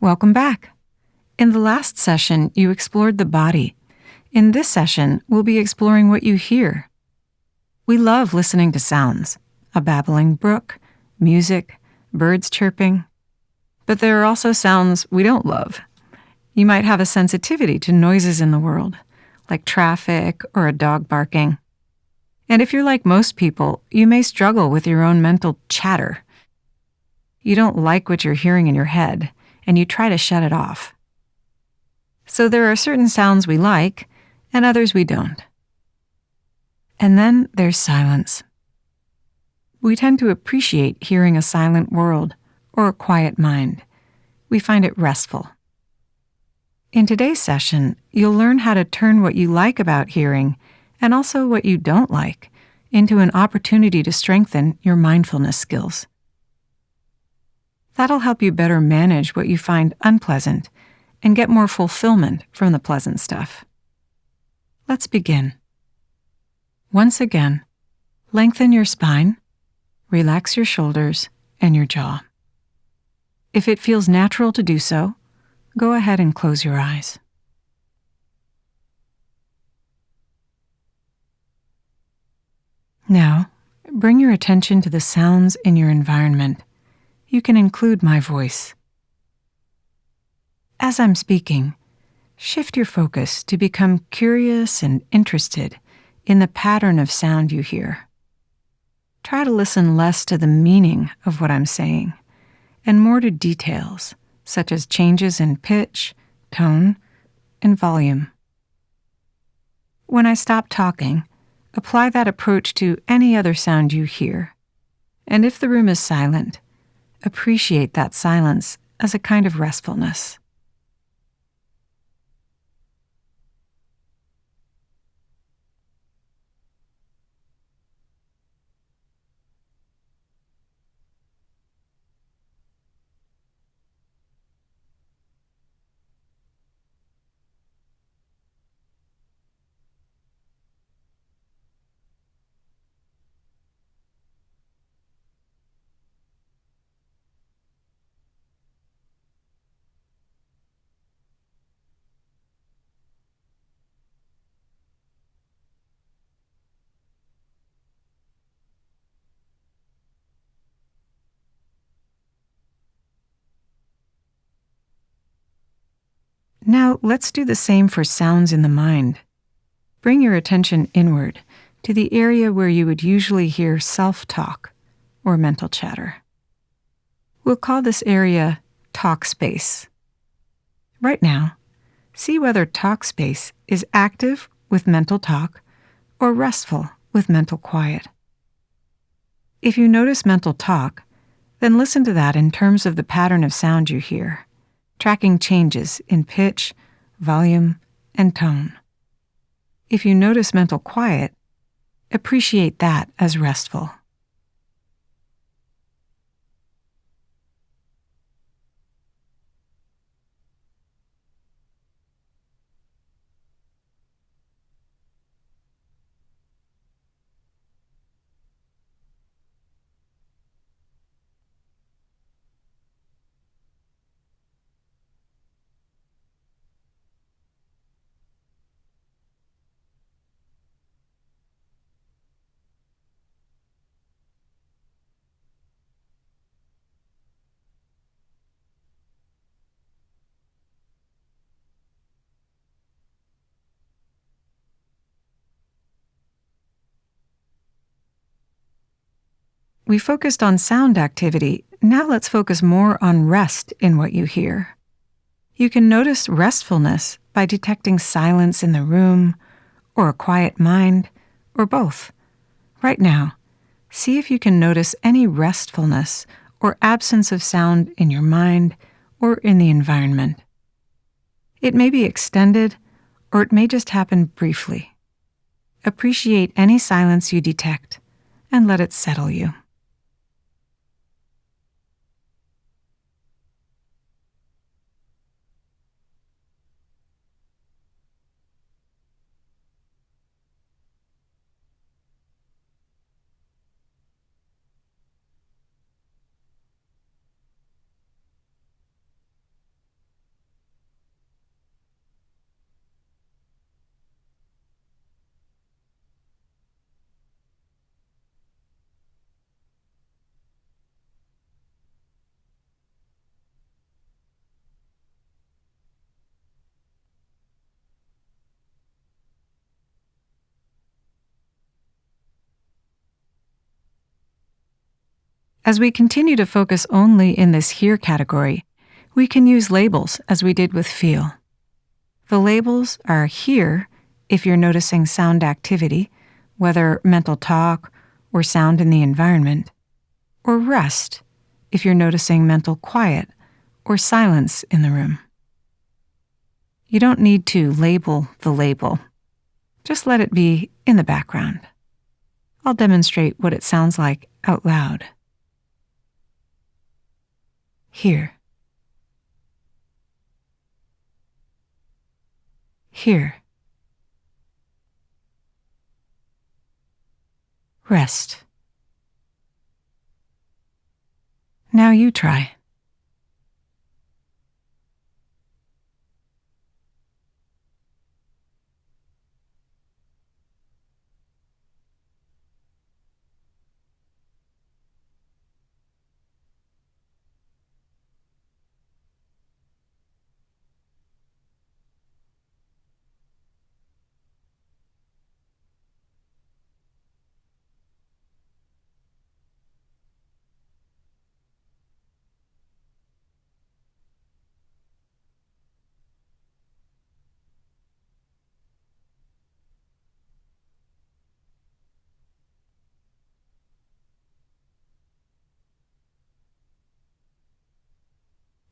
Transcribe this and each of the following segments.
Welcome back. In the last session, you explored the body. In this session, we'll be exploring what you hear. We love listening to sounds, a babbling brook, music, birds chirping. But there are also sounds we don't love. You might have a sensitivity to noises in the world, like traffic or a dog barking. And if you're like most people, you may struggle with your own mental chatter. You don't like what you're hearing in your head, and you try to shut it off. So there are certain sounds we like, and others we don't. And then there's silence. We tend to appreciate hearing a silent world or a quiet mind. We find it restful. In today's session, you'll learn how to turn what you like about hearing, and also what you don't like, into an opportunity to strengthen your mindfulness skills. That'll help you better manage what you find unpleasant and get more fulfillment from the pleasant stuff. Let's begin. Once again, lengthen your spine, relax your shoulders and your jaw. If it feels natural to do so, go ahead and close your eyes. Now, bring your attention to the sounds in your environment. You can include my voice. As I'm speaking, shift your focus to become curious and interested in the pattern of sound you hear. Try to listen less to the meaning of what I'm saying, and more to details, such as changes in pitch, tone, and volume. When I stop talking, apply that approach to any other sound you hear. And if the room is silent, appreciate that silence as a kind of restfulness. Now, let's do the same for sounds in the mind. Bring your attention inward to the area where you would usually hear self-talk or mental chatter. We'll call this area talk space. Right now, see whether talk space is active with mental talk or restful with mental quiet. If you notice mental talk, then listen to that in terms of the pattern of sound you hear, tracking changes in pitch, volume, and tone. If you notice mental quiet, appreciate that as restful. We focused on sound activity. Now let's focus more on rest in what you hear. You can notice restfulness by detecting silence in the room, or a quiet mind, or both. Right now, see if you can notice any restfulness or absence of sound in your mind or in the environment. It may be extended, or it may just happen briefly. Appreciate any silence you detect, and let it settle you. As we continue to focus only in this hear category, we can use labels as we did with feel. The labels are hear if you're noticing sound activity, whether mental talk or sound in the environment, or rest if you're noticing mental quiet or silence in the room. You don't need to label the label. Just let it be in the background. I'll demonstrate what it sounds like out loud. Hear. Hear. Rest. Now you try.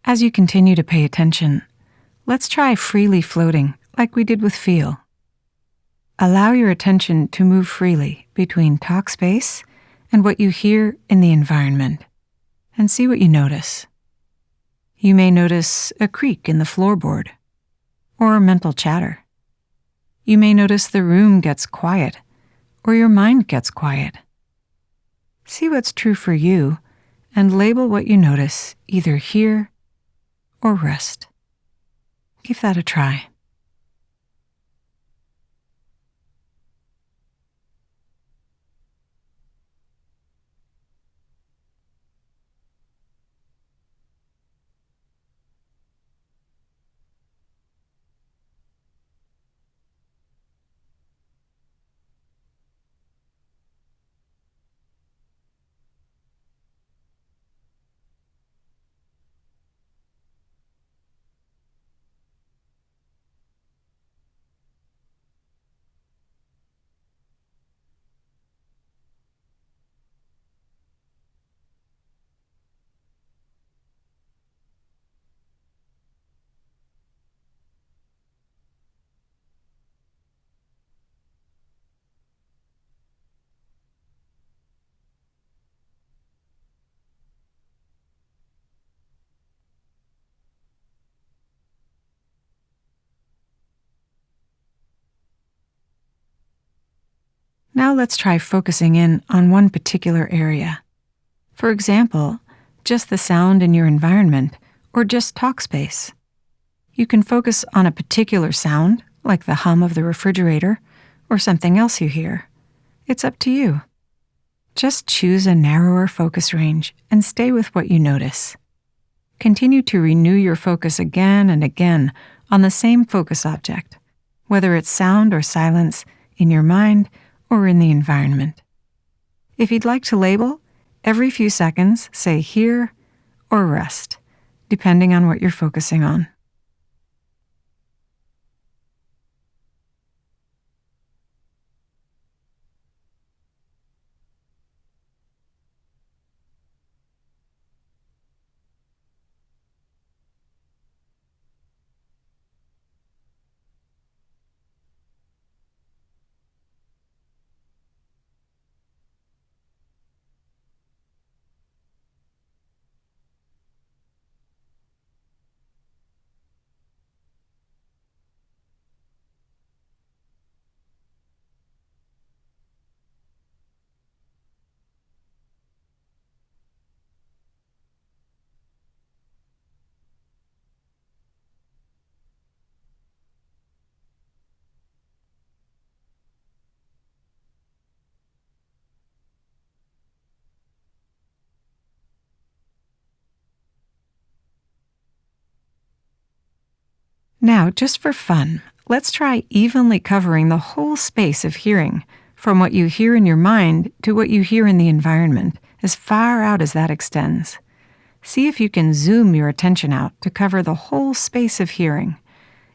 As you continue to pay attention, let's try freely floating like we did with feel. Allow your attention to move freely between talk space and what you hear in the environment, and see what you notice. You may notice a creak in the floorboard, or mental chatter. You may notice the room gets quiet, or your mind gets quiet. See what's true for you, and label what you notice either here or rest. Give that a try. Now let's try focusing in on one particular area. For example, just the sound in your environment or just talk space. You can focus on a particular sound, like the hum of the refrigerator, or something else you hear. It's up to you. Just choose a narrower focus range and stay with what you notice. Continue to renew your focus again and again on the same focus object, whether it's sound or silence in your mind or in the environment. If you'd like to label, every few seconds say hear or rest, depending on what you're focusing on. Now, just for fun, let's try evenly covering the whole space of hearing, from what you hear in your mind to what you hear in the environment, as far out as that extends. See if you can zoom your attention out to cover the whole space of hearing.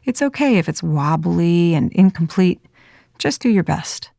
It's okay if it's wobbly and incomplete. Just do your best.